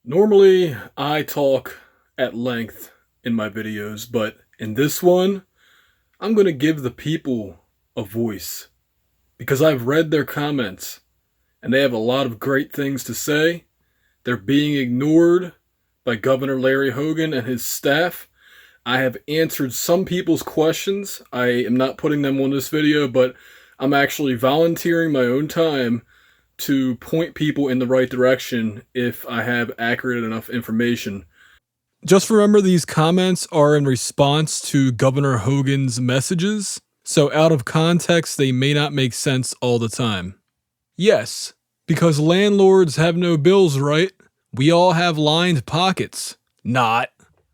Normally, I talk at length in my videos, but in this one, I'm going to give the people a voice because I've read their comments and they have a lot of great things to say. They're being ignored by Governor Larry Hogan and his staff. I have answered some people's questions. I am not putting them on this video, but I'm actually volunteering my own time to point people in the right direction if I have accurate enough information. Just remember these comments are in response to Governor Hogan's messages, so out of context they may not make sense all the time. Yes, because landlords have no bills, right? We all have lined pockets. Not.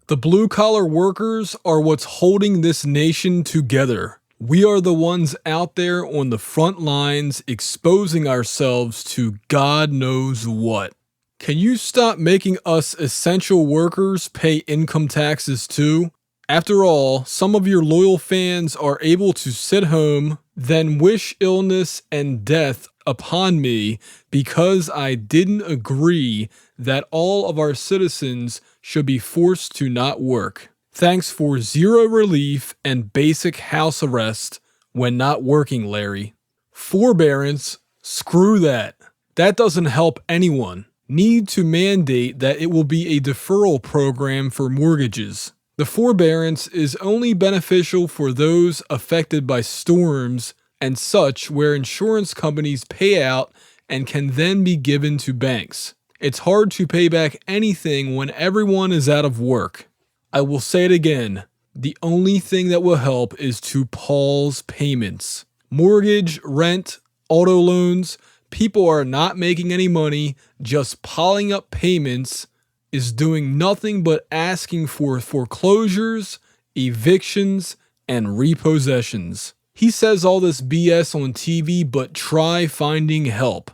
The blue-collar workers are what's holding this nation together. We are the ones out there on the front lines exposing ourselves to God knows what. Can you stop making us essential workers pay income taxes too? After all, some of your loyal fans are able to sit home, then wish illness and death upon me because I didn't agree that all of our citizens should be forced to not work. Thanks for zero relief and basic house arrest when not working, Larry. Forbearance? Screw that. That doesn't help anyone. Need to mandate that it will be a deferral program for mortgages. The forbearance is only beneficial for those affected by storms and such where insurance companies pay out and can then be given to banks. It's hard to pay back anything when everyone is out of work. I will say it again, the only thing that will help is to pause payments. Mortgage, rent, auto loans, people are not making any money, just piling up payments is doing nothing but asking for foreclosures, evictions, and repossessions. He says all this BS on TV, but try finding help.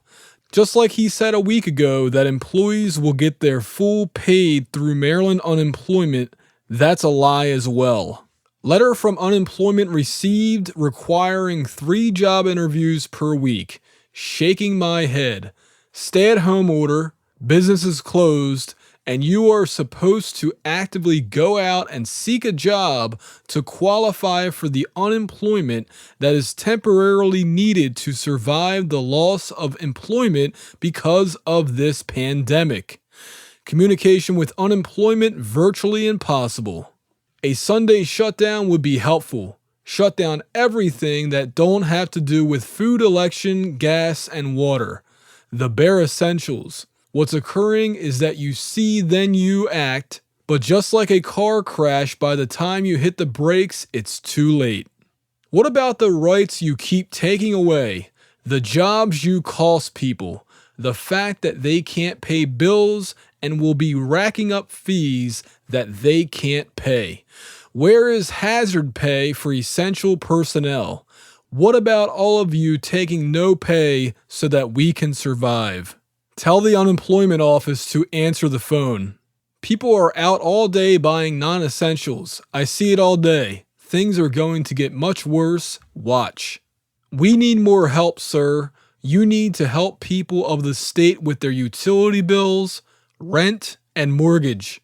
Just like he said a week ago that employees will get their full paid through Maryland unemployment, that's a lie as well. Letter from unemployment received requiring 3 job interviews per week. Shaking my head. Stay-at-home order, businesses closed, and you are supposed to actively go out and seek a job to qualify for the unemployment that is temporarily needed to survive the loss of employment because of this pandemic. Communication with unemployment virtually impossible. A Sunday shutdown would be helpful. Shut down everything that don't have to do with food, election, gas, and water. The bare essentials. What's occurring is that you see, then you act, but just like a car crash, by the time you hit the brakes, it's too late. What about the rights you keep taking away? The jobs you cost people? The fact that they can't pay bills and will be racking up fees that they can't pay? Where is hazard pay for essential personnel? What about all of you taking no pay so that we can survive? Tell the unemployment office to answer the phone. People are out all day buying non-essentials. I see it all day. Things are going to get much worse. Watch. We need more help, sir. You need to help people of the state with their utility bills, rent, and mortgage.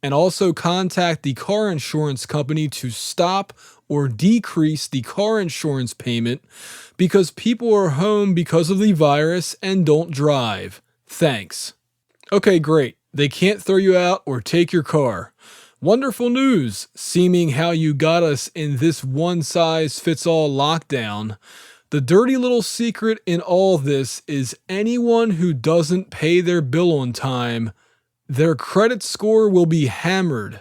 And also contact the car insurance company to stop or decrease the car insurance payment because people are home because of the virus and don't drive. Thanks. Okay, great. They can't throw you out or take your car. Wonderful news, seeming how you got us in this one-size-fits-all lockdown. The dirty little secret in all this is anyone who doesn't pay their bill on time, their credit score will be hammered.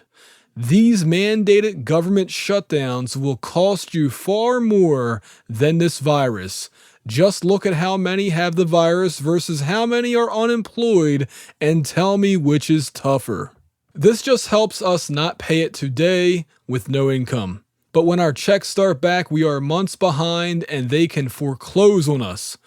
These mandated government shutdowns will cost you far more than this virus. Just look at how many have the virus versus how many are unemployed and tell me which is tougher. This just helps us not pay it today with no income. But when our checks start back, we are months behind and they can foreclose on us.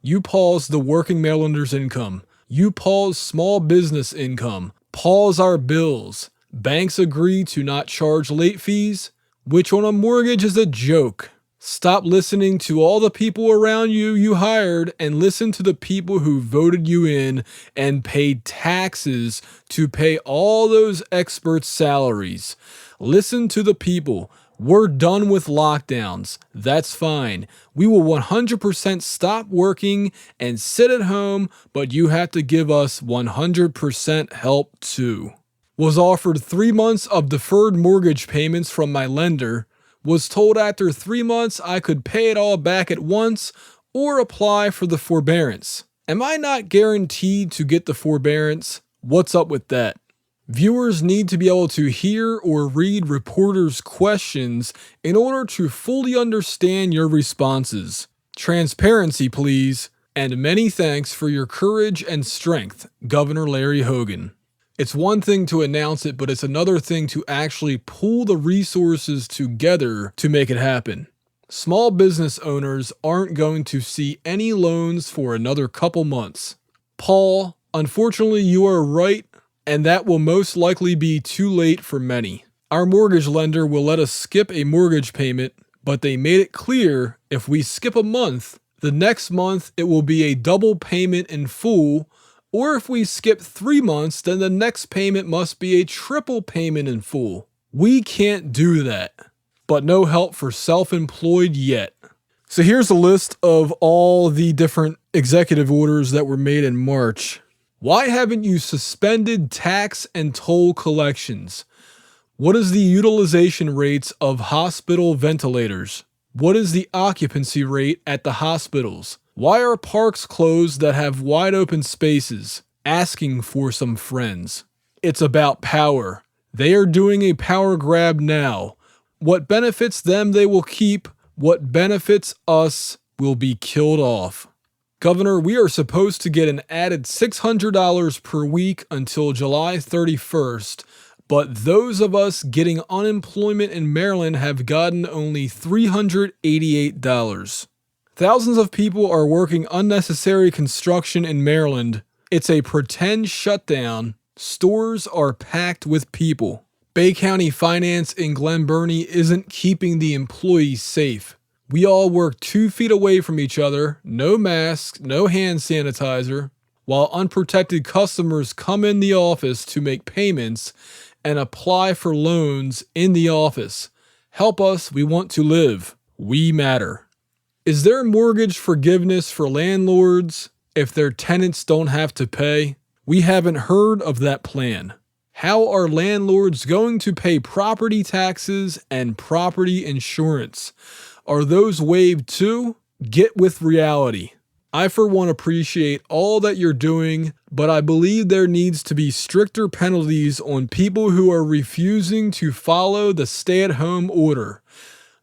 You pause the working Marylanders' income. You pause small business income. Pause our bills. Banks agree to not charge late fees, which on a mortgage is a joke. Stop listening to all the people around you hired and listen to the people who voted you in and paid taxes to pay all those experts' salaries. Listen to the people. We're done with lockdowns. That's fine. We will 100% stop working and sit at home, but you have to give us 100% help too. Was offered 3 months of deferred mortgage payments from my lender. Was told after 3 months I could pay it all back at once or apply for the forbearance. Am I not guaranteed to get the forbearance? What's up with that? Viewers need to be able to hear or read reporters' questions in order to fully understand your responses. Transparency, please, and many thanks for your courage and strength, Governor Larry Hogan. It's one thing to announce it, but it's another thing to actually pull the resources together to make it happen. Small business owners aren't going to see any loans for another couple months. Paul, unfortunately you are right, and that will most likely be too late for many. Our mortgage lender will let us skip a mortgage payment, but they made it clear if we skip a month, the next month it will be a double payment in full. Or if we skip 3 months, then the next payment must be a triple payment in full. We can't do that. But no help for self-employed yet. So here's a list of all the different executive orders that were made in March. Why haven't you suspended tax and toll collections? What is the utilization rates of hospital ventilators? What is the occupancy rate at the hospitals? Why are parks closed that have wide open spaces? Asking for some friends. It's about power. They are doing a power grab now. What benefits them they will keep. What benefits us will be killed off. Governor, we are supposed to get an added $600 per week until July 31st, but those of us getting unemployment in Maryland have gotten only $388. Thousands of people are working unnecessary construction in Maryland. It's a pretend shutdown. Stores are packed with people. Bay County Finance in Glen Burnie isn't keeping the employees safe. We all work 2 feet away from each other, no masks, no hand sanitizer, while unprotected customers come in the office to make payments and apply for loans in the office. Help us, we want to live. We matter. Is there mortgage forgiveness for landlords if their tenants don't have to pay? We haven't heard of that plan. How are landlords going to pay property taxes and property insurance? Are those waived too? Get with reality. I for one appreciate all that you're doing, but I believe there needs to be stricter penalties on people who are refusing to follow the stay-at-home order.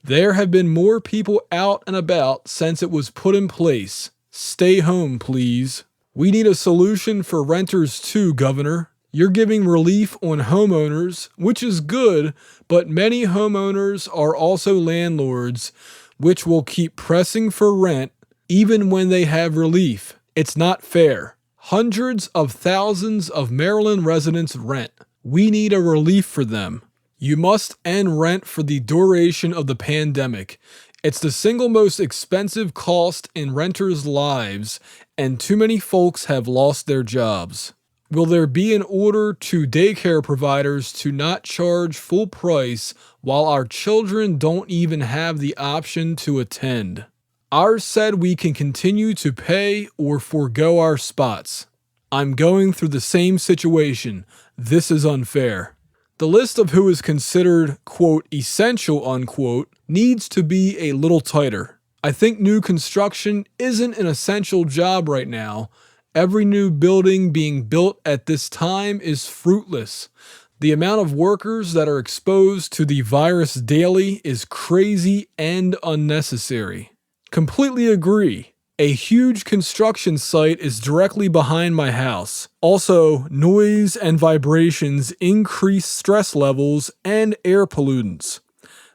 There have been more people out and about since it was put in place. Stay home, please. We need a solution for renters too, Governor. You're giving relief on homeowners, which is good, but many homeowners are also landlords, which will keep pressing for rent even when they have relief. It's not fair. Hundreds of thousands of Maryland residents rent. We need a relief for them. You must end rent for the duration of the pandemic. It's the single most expensive cost in renters' lives, and too many folks have lost their jobs. Will there be an order to daycare providers to not charge full price while our children don't even have the option to attend? Ours said we can continue to pay or forego our spots. I'm going through the same situation. This is unfair. The list of who is considered, quote, essential, unquote, needs to be a little tighter. I think new construction isn't an essential job right now. Every new building being built at this time is fruitless. The amount of workers that are exposed to the virus daily is crazy and unnecessary. Completely agree. A huge construction site is directly behind my house. Also, noise and vibrations increase stress levels and air pollutants.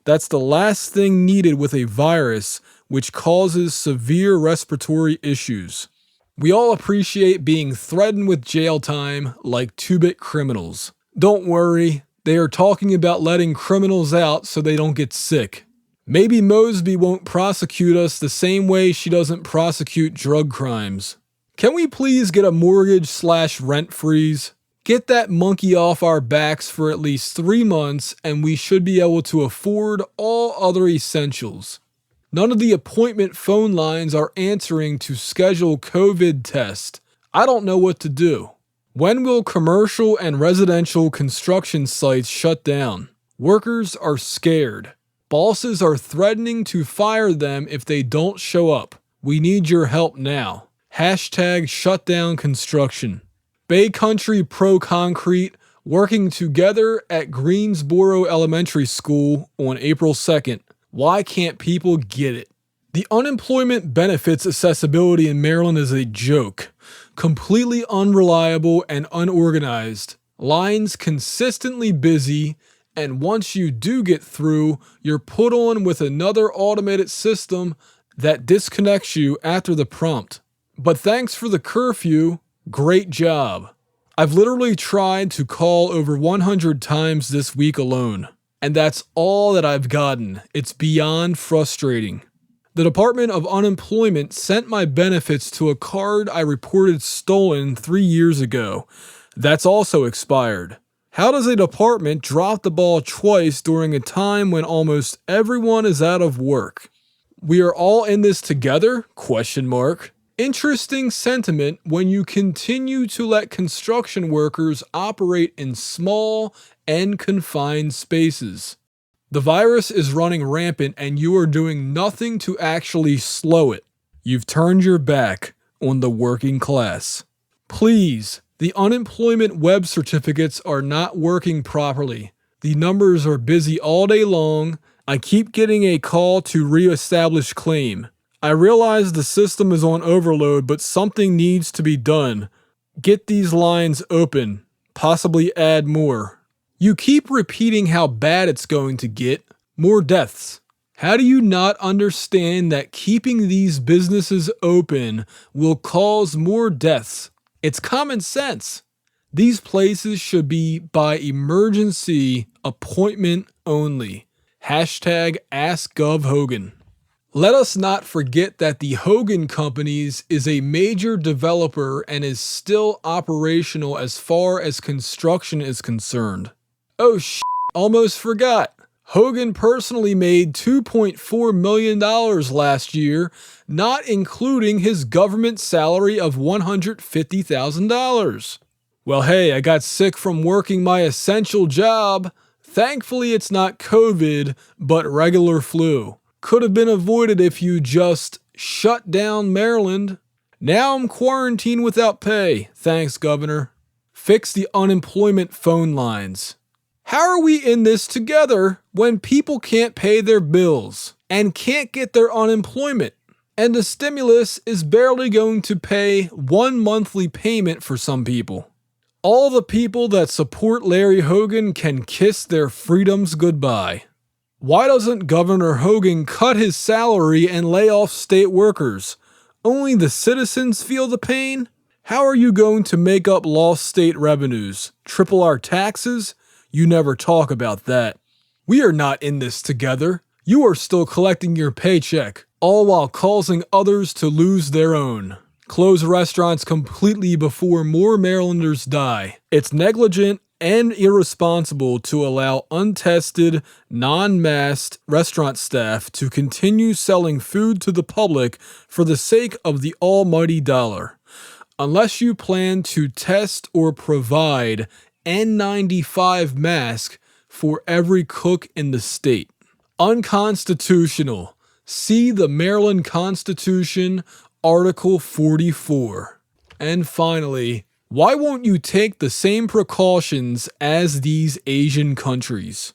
That's the last thing needed with a virus which causes severe respiratory issues. We all appreciate being threatened with jail time like 2-bit criminals. Don't worry, they are talking about letting criminals out so they don't get sick. Maybe Mosby won't prosecute us the same way she doesn't prosecute drug crimes. Can we please get a mortgage/rent freeze? Get that monkey off our backs for at least 3 months and we should be able to afford all other essentials. None of the appointment phone lines are answering to schedule COVID test. I don't know what to do. When will commercial and residential construction sites shut down? Workers are scared. Bosses are threatening to fire them if they don't show up. We need your help now. Hashtag shutdown construction. Bay Country Pro Concrete working together at Greensboro Elementary School on April 2nd. Why can't people get it? The unemployment benefits accessibility in Maryland is a joke. Completely unreliable and unorganized. Lines consistently busy, and once you do get through, you're put on with another automated system that disconnects you after the prompt. But thanks for the curfew, great job. I've literally tried to call over 100 times this week alone, and that's all that I've gotten. It's beyond frustrating. The Department of Unemployment sent my benefits to a card I reported stolen 3 years ago. That's also expired. How does a department drop the ball twice during a time when almost everyone is out of work? We are all in this together? ? Interesting sentiment when you continue to let construction workers operate in small and confined spaces. The virus is running rampant and you are doing nothing to actually slow it. You've turned your back on the working class. Please. The unemployment web certificates are not working properly. The numbers are busy all day long. I keep getting a call to reestablish claim. I realize the system is on overload, but something needs to be done. Get these lines open. Possibly add more. You keep repeating how bad it's going to get. More deaths. How do you not understand that keeping these businesses open will cause more deaths? It's common sense. These places should be by emergency appointment only. Hashtag AskGovHogan. Let us not forget that the Hogan Companies is a major developer and is still operational as far as construction is concerned. Oh almost forgot. Hogan personally made $2.4 million last year, not including his government salary of $150,000. Well, hey, I got sick from working my essential job. Thankfully, it's not COVID, but regular flu. Could have been avoided if you just shut down Maryland. Now I'm quarantined without pay. Thanks, Governor. Fix the unemployment phone lines. How are we in this together when people can't pay their bills and can't get their unemployment? And the stimulus is barely going to pay 1 monthly payment for some people. All the people that support Larry Hogan can kiss their freedoms goodbye. Why doesn't Governor Hogan cut his salary and lay off state workers? Only the citizens feel the pain? How are you going to make up lost state revenues? Triple our taxes? You never talk about that. We are not in this together. You are still collecting your paycheck, all while causing others to lose their own. Close restaurants completely before more Marylanders die. It's negligent and irresponsible to allow untested, non-masked restaurant staff to continue selling food to the public for the sake of the almighty dollar. Unless you plan to test or provide N95 mask for every cook in the state. Unconstitutional. See the Maryland Constitution, Article 44. And finally, why won't you take the same precautions as these Asian countries?